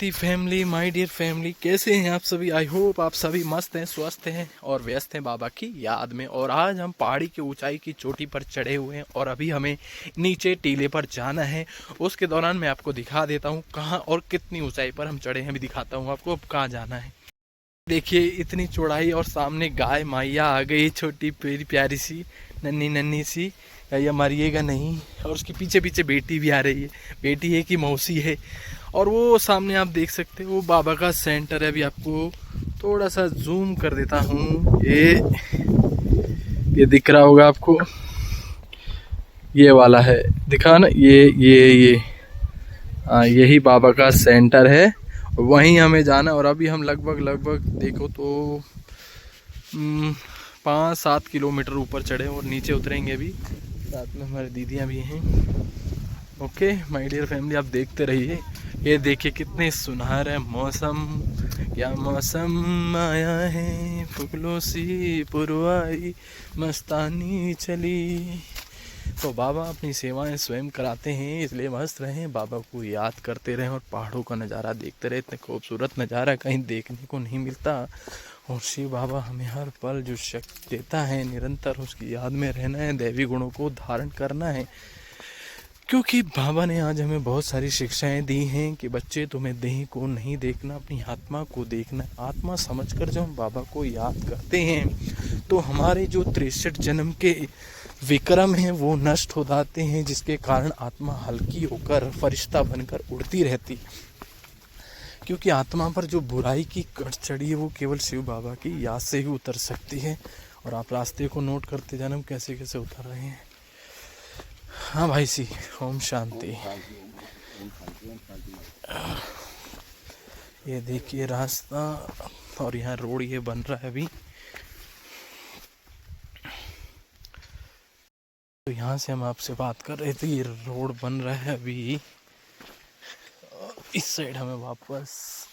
The family, my dear family, कैसे हैं आप सभी। आई होप आप सभी मस्त हैं, स्वस्थ हैं और व्यस्त हैं बाबा की याद में। और आज हम पहाड़ी की ऊंचाई की चोटी पर चढ़े हुए हैं और अभी हमें नीचे टीले पर जाना है। उसके दौरान मैं आपको दिखा देता हूँ कहाँ और कितनी ऊंचाई पर हम चढ़े हैं। अभी दिखाता हूँ आपको अब कहाँ जाना है। देखिए इतनी चौड़ाई और सामने गाय मैया आ गई, छोटी प्यारी प्यारी सी, नन्ही नन्ही सी। या मरिएगा नहीं। और उसके पीछे पीछे बेटी भी आ रही है। बेटी है कि मौसी है। और वो सामने आप देख सकते हो वो बाबा का सेंटर है। अभी आपको थोड़ा सा जूम कर देता हूँ। ये दिख रहा होगा आपको, ये वाला है, दिखा ना, ये हाँ, यही बाबा का सेंटर है। वहीं हमें जाना। और अभी हम लगभग देखो तो 5-7 किलोमीटर ऊपर चढ़े और नीचे उतरेंगे अभी। साथ में हमारी दीदियाँ भी हैं। ओके माय डियर फैमिली, आप देखते रहिए। ये देखिए कितने सुनहरा है मौसम। क्या मौसम आया है, फूलों सी पुरवाई मस्तानी चली। तो बाबा अपनी सेवाएं स्वयं कराते हैं, इसलिए मस्त रहें, बाबा को याद करते रहें और पहाड़ों का नज़ारा देखते रहें। इतने खूबसूरत नज़ारा कहीं देखने को नहीं मिलता। और शिव बाबा हमें हर पल जो शक्ति देता है, निरंतर उसकी याद में रहना है, दैवी गुणों को धारण करना है। क्योंकि बाबा ने आज हमें बहुत सारी शिक्षाएं दी हैं कि बच्चे, तुम्हें देह को नहीं देखना, अपनी आत्मा को देखना। आत्मा समझकर जब हम बाबा को याद करते हैं तो हमारे जो 63 जन्म के विक्रम हैं वो नष्ट हो जाते हैं, जिसके कारण आत्मा हल्की होकर फरिश्ता बनकर उड़ती रहती। क्योंकि आत्मा पर जो बुराई की कट चढ़ी है वो केवल शिव बाबा की याद से ही उतर सकती है। और आप रास्ते को नोट करते जाना हम कैसे कैसे उतर रहे हैं। हाँ भाई सी, ओम शांति। ये देखिए रास्ता, और यहाँ रोड ये बन रहा है अभी। तो यहाँ से हम आपसे बात कर रहे थे, ये रोड बन रहा है अभी। इस साइड हमें वापस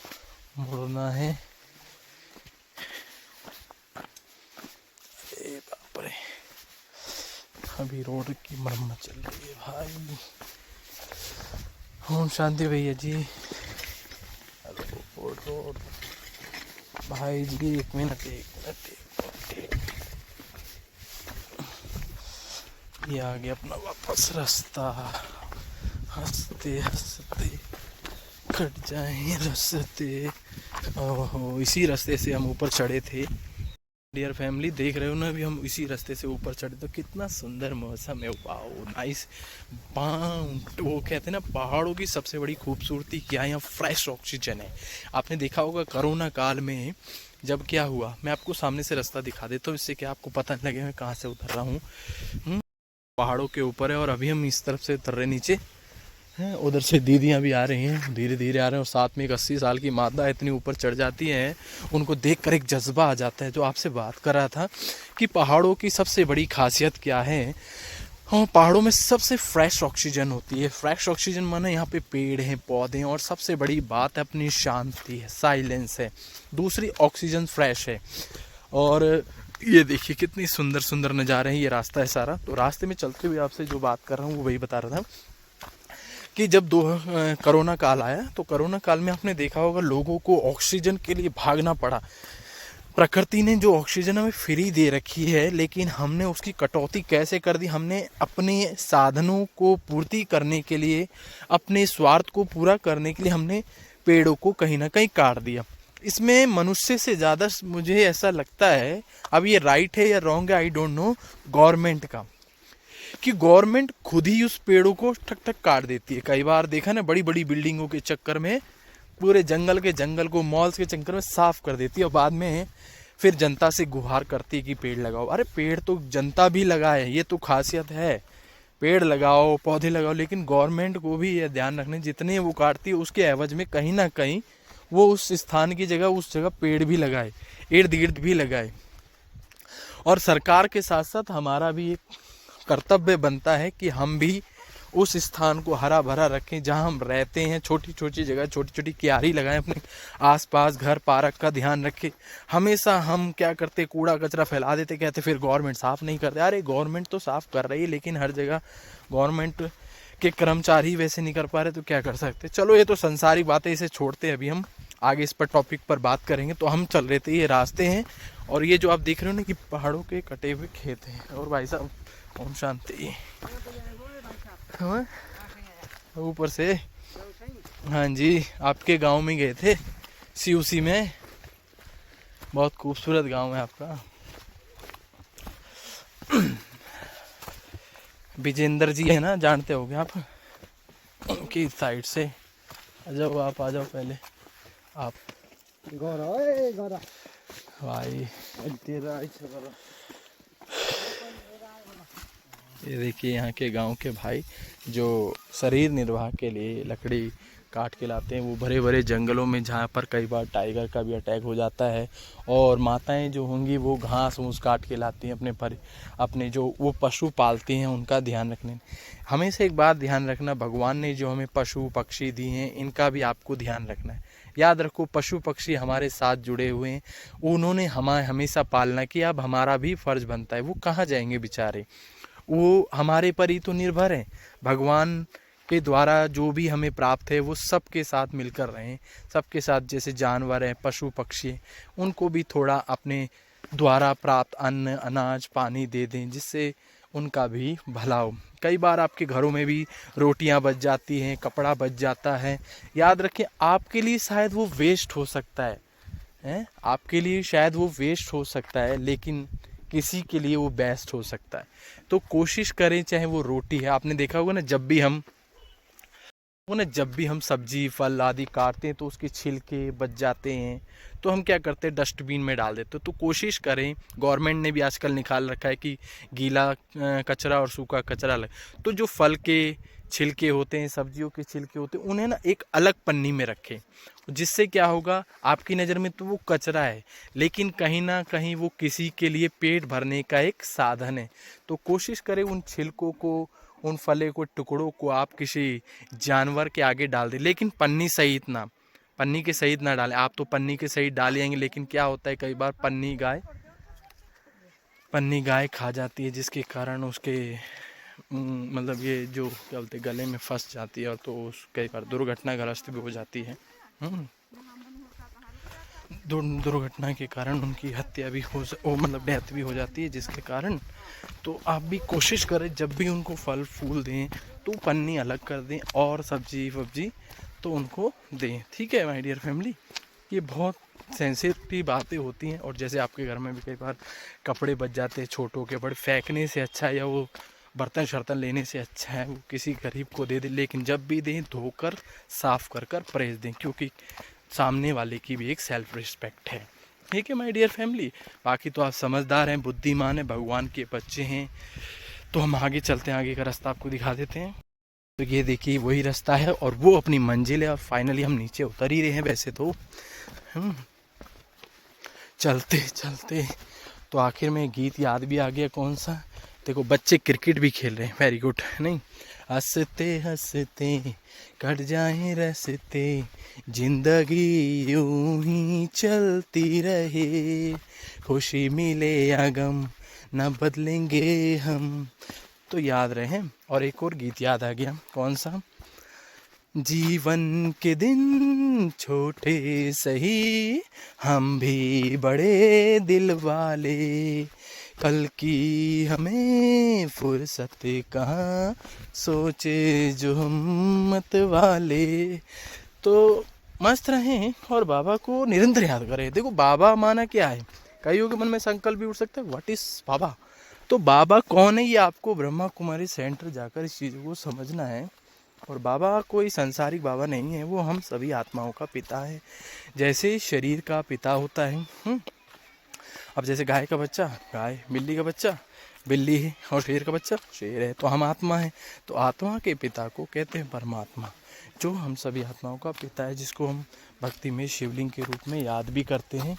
मुड़ना है। अरे बाप रे, अभी रोड की मरम्मत चल रही है भाई। ओम शांति भैया जी। हेलो रोड भाई जी, एक मिनट। ये आ गया अपना वापस रास्ता। हंसते हंसते कट जाए रास्ते। ओहो, इसी रास्ते से हम ऊपर चढ़े थे। डियर फैमिली, देख रहे हो ना, अभी हम इसी रास्ते से ऊपर चढ़े। तो कितना सुंदर मौसम है, वाओ नाइस। वो कहते हैं ना, पहाड़ों की सबसे बड़ी खूबसूरती क्या है, यहाँ फ्रेश ऑक्सीजन है। आपने देखा होगा कोरोना काल में जब क्या हुआ, मैं आपको सामने से रास्ता दिखा देता हूँ, इससे क्या आपको पता नहीं लगे मैं कहाँ से उतर रहा हूँ। पहाड़ों के ऊपर है और अभी हम इस तरफ से उतर रहे नीचे हैं। उधर से दीदियाँ भी आ रही हैं, धीरे धीरे आ रहे हैं। और साथ में एक 80 साल की मादा इतनी ऊपर चढ़ जाती है, उनको देखकर एक जज्बा आ जाता है। जो आपसे बात कर रहा था कि पहाड़ों की सबसे बड़ी खासियत क्या है। हाँ, पहाड़ों में सबसे फ्रेश ऑक्सीजन होती है। फ्रेश ऑक्सीजन माने यहाँ पे पेड़ हैं, पौधे हैं, और सबसे बड़ी बात है अपनी शांति है, साइलेंस है। दूसरी, ऑक्सीजन फ्रेश है। और ये देखिए कितनी सुंदर सुंदर नज़ारे हैं। ये रास्ता है सारा। तो रास्ते में चलते हुए आपसे जो बात कर रहा हूँ वो वही बता रहा था कि जब कोरोना काल आया, तो कोरोना काल में आपने देखा होगा लोगों को ऑक्सीजन के लिए भागना पड़ा। प्रकृति ने जो ऑक्सीजन हमें फ्री दे रखी है, लेकिन हमने उसकी कटौती कैसे कर दी। हमने अपने साधनों को पूर्ति करने के लिए, अपने स्वार्थ को पूरा करने के लिए हमने पेड़ों को कहीं ना कहीं काट दिया। इसमें मनुष्य से ज़्यादा मुझे ऐसा लगता है, अब ये राइट है या रॉन्ग है आई डोंट नो, गवर्नमेंट का, कि गवर्नमेंट खुद ही उस पेड़ों को ठक ठक काट देती है। कई बार देखा ना, बड़ी बड़ी बिल्डिंगों के चक्कर में पूरे जंगल को मॉल्स के चक्कर में साफ कर देती है। और बाद में फिर जनता से गुहार करती है कि पेड़ लगाओ। अरे पेड़ तो जनता भी लगाए, ये तो खासियत है। पेड़ लगाओ, पौधे लगाओ, लेकिन गवर्नमेंट को भी ये ध्यान रखना, जितने वो काटती है उसके एवज में कहीं ना कहीं वो उस स्थान की जगह, उस जगह पेड़ भी लगाए, इर्द गिर्द भी लगाए। और सरकार के साथ साथ हमारा भी एक कर्तव्य बनता है कि हम भी उस स्थान को हरा भरा रखें जहां हम रहते हैं। छोटी छोटी जगह, छोटी छोटी क्यारी लगाएं, अपने आसपास घर पार्क का ध्यान रखें। हमेशा हम क्या करते, कूड़ा कचरा फैला देते, कहते फिर गवर्नमेंट साफ नहीं करते। अरे गवर्नमेंट तो साफ कर रही है, लेकिन हर जगह गवर्नमेंट के कर्मचारी वैसे नहीं कर पा रहे तो क्या कर सकते। चलो ये तो संसारिक बातें, इसे छोड़ते हैं, अभी हम आगे इस पर टॉपिक पर बात करेंगे। तो हम चल रहे थे, ये रास्ते हैं और ये जो आप देख रहे हो ना कि पहाड़ों के कटे हुए खेत हैं। और भाई साहब ओम शांति, हाँ ऊपर से, हाँ जी आपके गांव में गए थे सीयूसी में, बहुत खूबसूरत गांव है आपका। विजेंद्र जी है ना, जानते होगे आप, उनकी साइड से। आ जाओ आप, आ जाओ पहले आप। गौरा भाई तेरा ये देखिए यहाँ के गांव के भाई जो शरीर निर्वाह के लिए लकड़ी काट के लाते हैं, वो भरे भरे जंगलों में जहाँ पर कई बार टाइगर का भी अटैक हो जाता है। और माताएं जो होंगी वो घास फूस काट के लाती हैं अपने जो वो पशु पालती हैं उनका ध्यान रखने। हमेशा एक बात ध्यान रखना, भगवान ने जो हमें पशु पक्षी दिए हैं इनका भी आपको ध्यान रखना है। याद रखो पशु पक्षी हमारे साथ जुड़े हुए हैं, उन्होंने हमें हमेशा पालना किया, अब हमारा भी फर्ज बनता है। वो कहाँ जाएंगे बेचारे, वो हमारे पर ही तो निर्भर है। भगवान के द्वारा जो भी हमें प्राप्त है वो सबके साथ मिलकर रहें, सबके साथ, जैसे जानवर हैं पशु पक्षी, उनको भी थोड़ा अपने द्वारा प्राप्त अन्न अनाज पानी दे दें जिससे उनका भी भला हो। कई बार आपके घरों में भी रोटियां बच जाती हैं, कपड़ा बच जाता है, याद रखें आपके लिए शायद वो वेस्ट हो सकता है, आपके लिए शायद वो वेस्ट हो सकता है, लेकिन किसी के लिए वो बेस्ट हो सकता है। तो कोशिश करें, चाहे वो रोटी है, आपने देखा होगा ना जब भी हम सब्जी फल आदि काटते हैं तो उसके छिलके बच जाते हैं तो हम क्या करते हैं डस्टबिन में डाल देते हैं। तो कोशिश करें, गवर्नमेंट ने भी आजकल निकाल रखा है कि गीला कचरा और सूखा कचरा अलग। तो जो फल के छिलके होते हैं, सब्जियों के छिलके होते हैं, उन्हें ना एक अलग पन्नी में रखें, जिससे क्या होगा आपकी नज़र में तो वो कचरा है लेकिन कहीं ना कहीं वो किसी के लिए पेट भरने का एक साधन है। तो कोशिश करें उन छिलकों को, उन फले को, टुकड़ों को आप किसी जानवर के आगे डाल दें, लेकिन पन्नी के सहित ना डालें। आप तो पन्नी के सहित डालेंगे, लेकिन क्या होता है कई बार पन्नी गाय खा जाती है, जिसके कारण उसके मतलब ये जो क्या बोलते गले में फंस जाती है और तो कई बार दुर्घटनाग्रस्त भी हो जाती है। दुर्घटना के कारण उनकी हत्या भी मतलब डेथ भी हो जाती है, जिसके कारण तो आप भी कोशिश करें जब भी उनको फल फूल दें तो पन्नी अलग कर दें और सब्जी वब्जी तो उनको दें। ठीक है माय डियर फैमिली, ये बहुत सेंसिटिव बातें होती हैं। और जैसे आपके घर में भी कई बार कपड़े बच जाते हैं छोटों के बड़े, फेंकने से अच्छा है या वो बर्तन शर्तन लेने से अच्छा है वो किसी गरीब को दे दें, लेकिन जब भी दें धोकर साफ़ कर प्रेस दें, क्योंकि सामने वाले की भी एक सेल्फ रिस्पेक्ट है। ठीक है माय डियर फैमिली, बाकी तो आप समझदार हैं, बुद्धिमान हैं, भगवान के बच्चे हैं। तो हम आगे चलते हैं, आगे का रास्ता आपको दिखा देते हैं। तो ये देखिए वही रास्ता है और वो अपनी मंजिल है। और फाइनली हम नीचे उतर ही रहे हैं वैसे तो। चलते चलते तो आखिर में गीत याद भी आ गया, कौन सा, देखो बच्चे क्रिकेट भी खेल रहे हैं, वेरी गुड। नहीं, हंसते हंसते कट जाए रस्ते, जिंदगी यूं ही चलती रहे, खुशी मिले या गम न बदलेंगे हम। तो याद रहे। और एक और गीत याद आ गया, कौन सा, जीवन के दिन छोटे सही हम भी बड़े दिल वाले, कल की हमें फुर्सत कहाँ, सोचे जो हिम्मत वाले। तो मस्त रहें और बाबा को निरंतर याद करें। देखो बाबा माना क्या है, कईयों के मन में संकल्प भी उठ सकता है, व्हाट इज बाबा। तो बाबा कौन है ये आपको ब्रह्मा कुमारी सेंटर जाकर इस चीज़ को समझना है। और बाबा कोई संसारिक बाबा नहीं है, वो हम सभी आत्माओं का पिता है। जैसे शरीर का पिता होता है, अब जैसे गाय का बच्चा गाय, बिल्ली का बच्चा बिल्ली है और शेर का बच्चा शेर है, तो हम आत्मा है। तो आत्मा के पिता को कहते हैं परमात्मा, जो हम सभी आत्माओं का पिता है, जिसको हम भक्ति में शिवलिंग के रूप में याद भी करते हैं।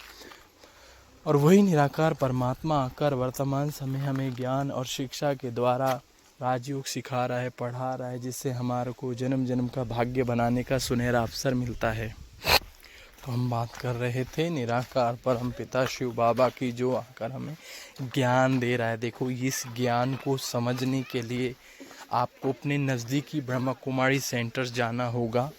और वही निराकार परमात्मा आकर वर्तमान समय हमें ज्ञान और शिक्षा के द्वारा राजयोग सिखा रहा है, पढ़ा रहा है, जिससे हमारे को जन्म जन्म का भाग्य बनाने का सुनहरा अवसर मिलता है। तो हम बात कर रहे थे निराकार परम पिता शिव बाबा की, जो आकर हमें ज्ञान दे रहा है। देखो इस ज्ञान को समझने के लिए आपको अपने नज़दीकी ब्रह्मा कुमारी सेंटर जाना होगा,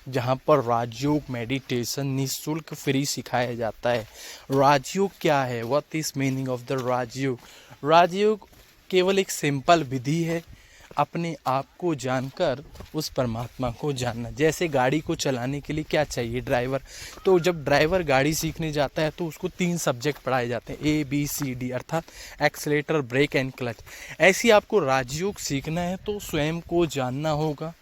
जहाँ पर राजयोग मेडिटेशन निःशुल्क फ्री सिखाया जाता है। राजयोग क्या है? What is meaning of the Rajyog? Rajyog केवल एक सिंपल विधि है अपने आप को जानकर उस परमात्मा को जानना। जैसे गाड़ी को चलाने के लिए क्या चाहिए? ड्राइवर। तो जब ड्राइवर गाड़ी सीखने जाता है तो उसको 3 सब्जेक्ट पढ़ाए जाते हैं, ABCD, अर्थात एक्सीलेटर, ब्रेक एंड क्लच। ऐसे ही आपको राजयोग सीखना है तो स्वयं को जानना होगा।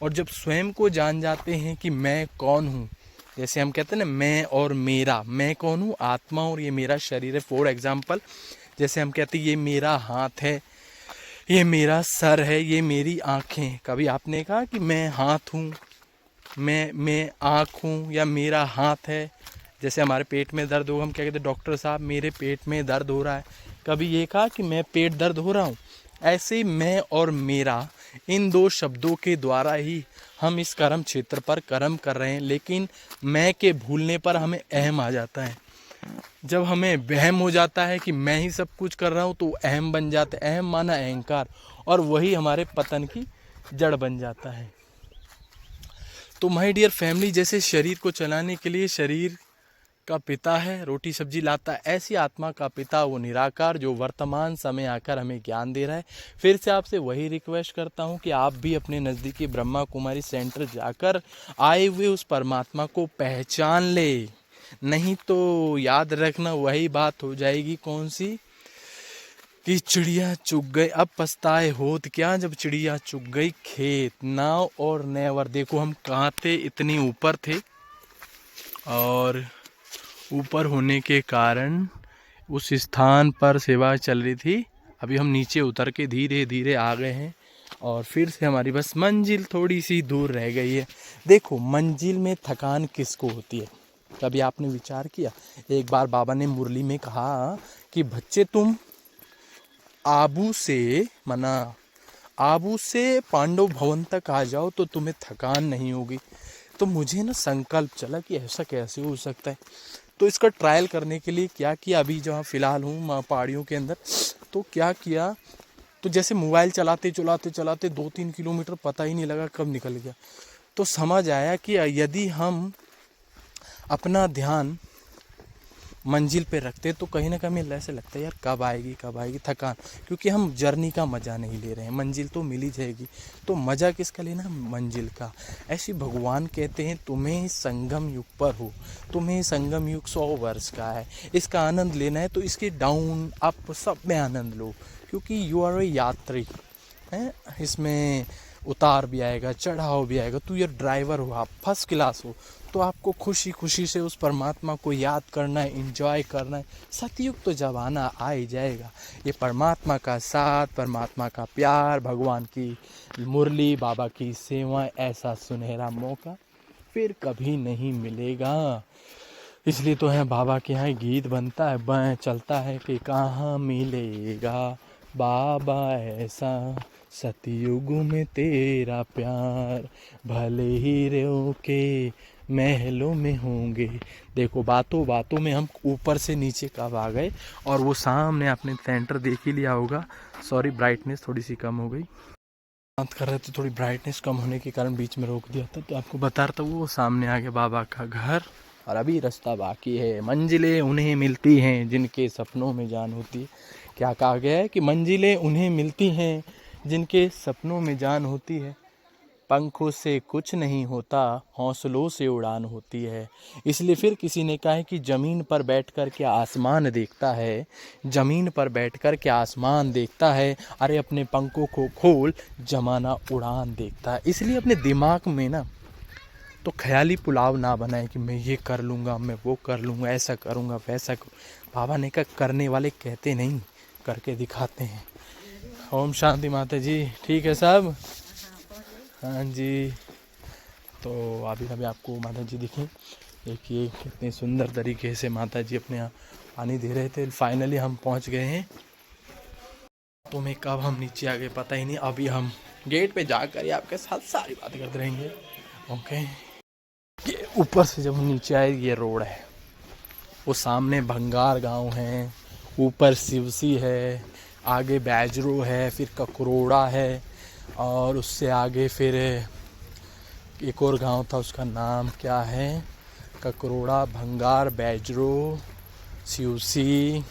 और जब स्वयं को जान जाते हैं कि मैं कौन हूँ, जैसे हम कहते हैं ना मैं और मेरा, मैं कौन हूँ? आत्मा, और ये मेरा शरीर है। फॉर एग्जाम्पल, जैसे हम कहते हैं ये मेरा हाथ है, ये मेरा सर है, ये मेरी आँखें। कभी आपने कहा कि मैं हाथ हूँ, मैं आँख हूँ, या मेरा हाथ है? जैसे हमारे पेट में दर्द हो, हम क्या कहते हैं? डॉक्टर साहब मेरे पेट में दर्द हो रहा है। कभी ये कहा कि मैं पेट दर्द हो रहा हूँ? ऐसे मैं और मेरा, इन 2 शब्दों के द्वारा ही हम इस कर्म क्षेत्र पर कर्म कर रहे हैं। लेकिन मैं के भूलने पर हमें अहम आ जाता है। जब हमें वहम हो जाता है कि मैं ही सब कुछ कर रहा हूँ तो अहम बन जाता है। अहम माना अहंकार, और वही हमारे पतन की जड़ बन जाता है। तो माय डियर फैमिली, जैसे शरीर को चलाने के लिए शरीर का पिता है, रोटी सब्जी लाता है, ऐसी आत्मा का पिता वो निराकार जो वर्तमान समय आकर हमें ज्ञान दे रहा है। फिर से आपसे वही रिक्वेस्ट करता हूँ कि आप भी अपने नज़दीकी ब्रह्मा कुमारी सेंटर जाकर आए हुए उस परमात्मा को पहचान ले। नहीं तो याद रखना वही बात हो जाएगी, कौन सी, कि चिड़िया चुग गई। अब पछताए होत क्या जब चिड़िया चुग गई खेत। नाव और नेवर। देखो हम कहाँ थे? इतनी ऊपर थे, और ऊपर होने के कारण उस स्थान पर सेवा चल रही थी। अभी हम नीचे उतर के धीरे धीरे आ गए हैं, और फिर से हमारी बस मंजिल थोड़ी सी दूर रह गई है। देखो, मंजिल में थकान किसको होती है? कभी आपने विचार किया? एक बार बाबा ने मुरली में कहा कि बच्चे तुम आबू से पांडव भवन तक आ जाओ तो तुम्हें थकान नहीं होगी। तो मुझे ना संकल्प चला कि ऐसा कैसे हो सकता है। तो इसका ट्रायल करने के लिए क्या किया, अभी जहाँ फ़िलहाल हूँ पहाड़ियों के अंदर, तो क्या किया, तो जैसे मोबाइल चलाते चलाते चलाते 2-3 किलोमीटर पता ही नहीं लगा कब निकल गया। तो समझ आया कि यदि हम अपना ध्यान मंजिल पे रखते तो कहीं ना कहीं ऐसे लगता है यार कब आएगी थकान, क्योंकि हम जर्नी का मज़ा नहीं ले रहे हैं। मंजिल तो मिल ही जाएगी, तो मज़ा किसका लेना? मंजिल का। ऐसे भगवान कहते हैं तुम्हें संगम युग पर हो, तुम्हें संगम युग 100 वर्ष का है, इसका आनंद लेना है तो इसके डाउन अप सब में आनंद लो, क्योंकि यू आर ए यात्री है। इसमें उतार भी आएगा, चढ़ाव भी आएगा। तू ये ड्राइवर हो, आप फर्स्ट क्लास हो, तो आपको खुशी खुशी से उस परमात्मा को याद करना है, एंजॉय करना है। सतयुग तो जब आना आ ही जाएगा। ये परमात्मा का साथ, परमात्मा का प्यार, भगवान की मुरली, बाबा की सेवा, ऐसा सुनहरा मौका फिर कभी नहीं मिलेगा। इसलिए तो है बाबा के यहाँ गीत बनता है, चलता है कि कहाँ मिलेगा बाबा ऐसा, सतयुग में तेरा प्यार, भले ही रो के महलों में होंगे। देखो बातों बातों में हम ऊपर से नीचे कब आ गए, और वो सामने आपने सेंटर देख ही लिया होगा। सॉरी, ब्राइटनेस थोड़ी सी कम हो गई, बात कर रहे थे, थोड़ी ब्राइटनेस कम होने के कारण बीच में रोक दिया था। तो आपको बता रहा था वो सामने आ गया बाबा का घर, और अभी रास्ता बाकी है। मंजिलें उन्हें मिलती हैं जिनके सपनों में जान होती है। क्या कहा गया है कि मंजिलें उन्हें मिलती हैं जिनके सपनों में जान होती है। पंखों से कुछ नहीं होता, हौसलों से उड़ान होती है। इसलिए फिर किसी ने कहा है कि ज़मीन पर बैठकर क्या आसमान देखता है, ज़मीन पर बैठकर क्या आसमान देखता है, अरे अपने पंखों को खोल, ज़माना उड़ान देखता है। इसलिए अपने दिमाग में ना तो ख्याली पुलाव ना बनाए कि मैं ये कर लूँगा, मैं वो कर लूँगा, ऐसा करूँगा, वैसा करूँ। बाबा ने कहा करने वाले कहते नहीं, करके दिखाते हैं। ओम शांति माता जी। ठीक है साहब? हाँ जी। तो अभी आपको माता जी दिखें, देखिए कितने सुंदर तरीके से माता जी अपने यहाँ पानी दे रहे थे। फाइनली हम पहुँच गए हैं। तो मैं कब हम नीचे आ गए पता ही नहीं। अभी हम गेट पे जाकर आपके साथ सारी बातें करते रहेंगे। ओके, ये ऊपर से जब हम नीचे आए, ये रोड है, वो सामने भंगार गांव है, ऊपर शिवसी है, आगे बैजरू है, फिर ककरोड़ा है, और उससे आगे फिर एक और गांव था, उसका नाम क्या है, ककरोड़ा, भंगार, बैजरो, सिउसी,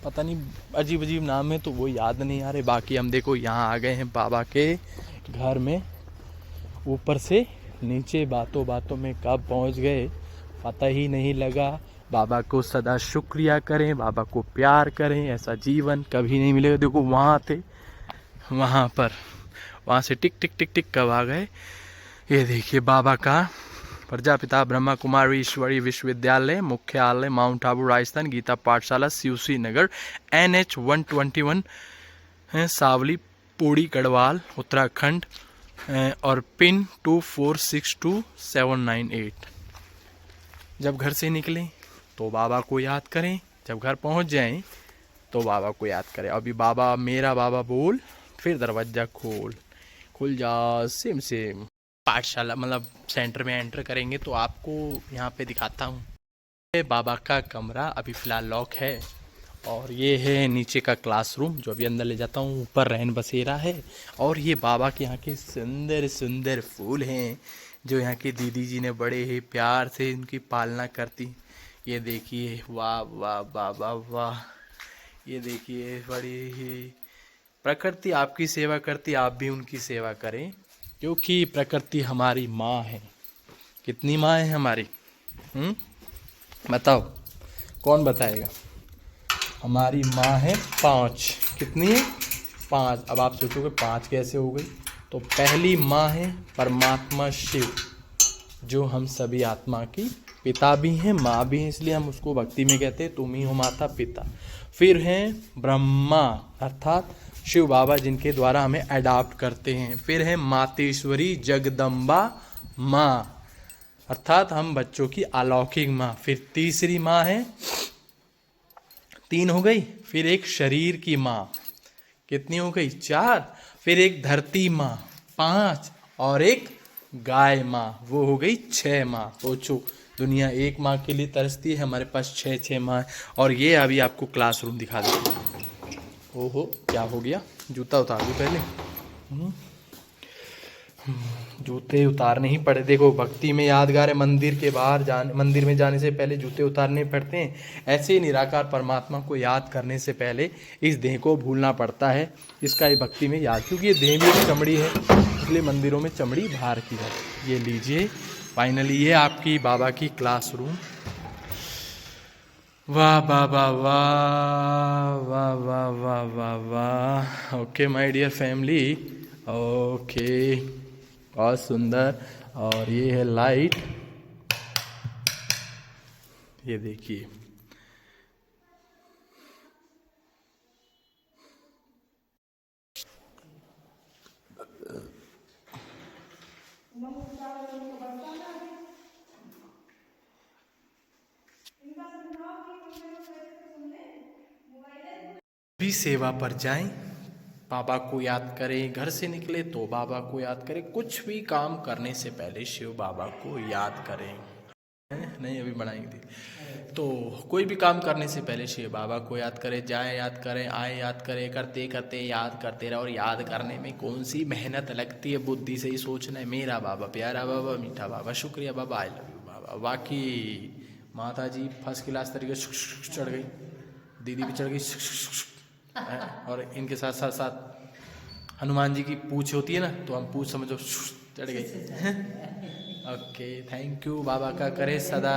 पता नहीं अजीब अजीब नाम है तो वो याद नहीं आ रहे। बाकी हम देखो यहाँ आ गए हैं बाबा के घर में। ऊपर से नीचे बातों बातों में कब पहुँच गए पता ही नहीं लगा। बाबा को सदा शुक्रिया करें, बाबा को प्यार करें, ऐसा जीवन कभी नहीं मिलेगा। देखो वहाँ थे, वहाँ पर, वहाँ से टिक टिक टिक टिक कब आ गए। ये देखिए बाबा का प्रजापिता ब्रह्मा कुमारी ईश्वरी विश्वविद्यालय, मुख्यालय माउंट आबू राजस्थान, गीता पाठशाला सिउसी नगर, NH 121 है, सावली पूड़ी गढ़वाल उत्तराखंड, और पिन 2462798। जब घर से निकलें तो बाबा को याद करें, जब घर पहुंच जाएं तो बाबा को याद करें। अभी बाबा मेरा बाबा बोल, फिर दरवाजा खोल, खुल जा सिम सिम। पाठशाला मतलब सेंटर में एंटर करेंगे तो आपको यहाँ पे दिखाता हूँ। बाबा का कमरा अभी फ़िलहाल लॉक है, और ये है नीचे का क्लासरूम जो अभी अंदर ले जाता हूँ। ऊपर रैन बसेरा है, और ये बाबा के यहाँ के सुंदर सुंदर फूल हैं जो यहाँ की दीदी जी ने बड़े ही प्यार से इनकी पालना करती। ये देखिए, वाह वाह वाह वाह वाह, ये देखिए बड़ी ही प्रकृति आपकी सेवा करती, आप भी उनकी सेवा करें, क्योंकि प्रकृति हमारी माँ है। कितनी माँ है हमारी? बताओ, कौन बताएगा? हमारी माँ है 5। कितनी है? 5। अब आप सोचोगे 5 कैसे हो गई? तो पहली माँ है परमात्मा शिव, जो हम सभी आत्मा की पिता भी हैं, माँ भी हैं, इसलिए हम उसको भक्ति में कहते हैं तुम ही हो माता पिता। फिर हैं ब्रह्मा अर्थात शिव बाबा, जिनके द्वारा हमें अडॉप्ट करते हैं। फिर है मातेश्वरी जगदम्बा माँ, अर्थात हम बच्चों की अलौकिक माँ। फिर तीसरी माँ है, 3 हो गई। फिर एक शरीर की माँ, कितनी हो गई? 4। फिर एक धरती माँ 5, और एक गाय माँ, वो हो गई 6 माँ। सोचो, दुनिया एक माँ के लिए तरसती है, हमारे पास 6 माँ है। और ये अभी आपको क्लासरूम दिखा देते। ओहो, क्या हो गया? जूता उतार दो पहले। जूते उतारने ही पड़े। देखो भक्ति में यादगार है, मंदिर में जाने से पहले जूते उतारने पड़ते हैं। ऐसे ही निराकार परमात्मा को याद करने से पहले इस देह को भूलना पड़ता है। इसका ये भक्ति में याद, क्योंकि ये देह भी एक चमड़ी है, इसलिए मंदिरों में चमड़ी बाहर की जाती है। ये लीजिए, फाइनली ये आपकी बाबा की क्लासरूम। वाह वाह वाह वाह वाह वाह वाह वाह वाह। Okay my dear family, okay, बहुत सुंदर। और ये है लाइट, ये देखिए। भी सेवा पर जाएं, बाबा को याद करें। घर से निकले तो बाबा को याद करें। कुछ भी काम करने से पहले शिव बाबा को याद करें। नहीं, अभी बनाएंगे। तो कोई भी काम करने से पहले शिव बाबा को याद करें। जाए याद करें, आए याद करें, करते करते याद करते रहो। और याद करने में कौन सी मेहनत लगती है? बुद्धि से ही सोचना है, मेरा बाबा, प्यारा बाबा, मीठा बाबा, शुक्रिया बाबा, आई लव यू बाबा। बाकी माता जी फर्स्ट क्लास तरीके से चढ़ गई, दीदी भी चढ़ गई, और इनके साथ साथ साथ हनुमान जी की पूँछ होती है ना, तो हम पूँछ समझो चढ़ गई। Okay, thank you. बाबा का करे सदा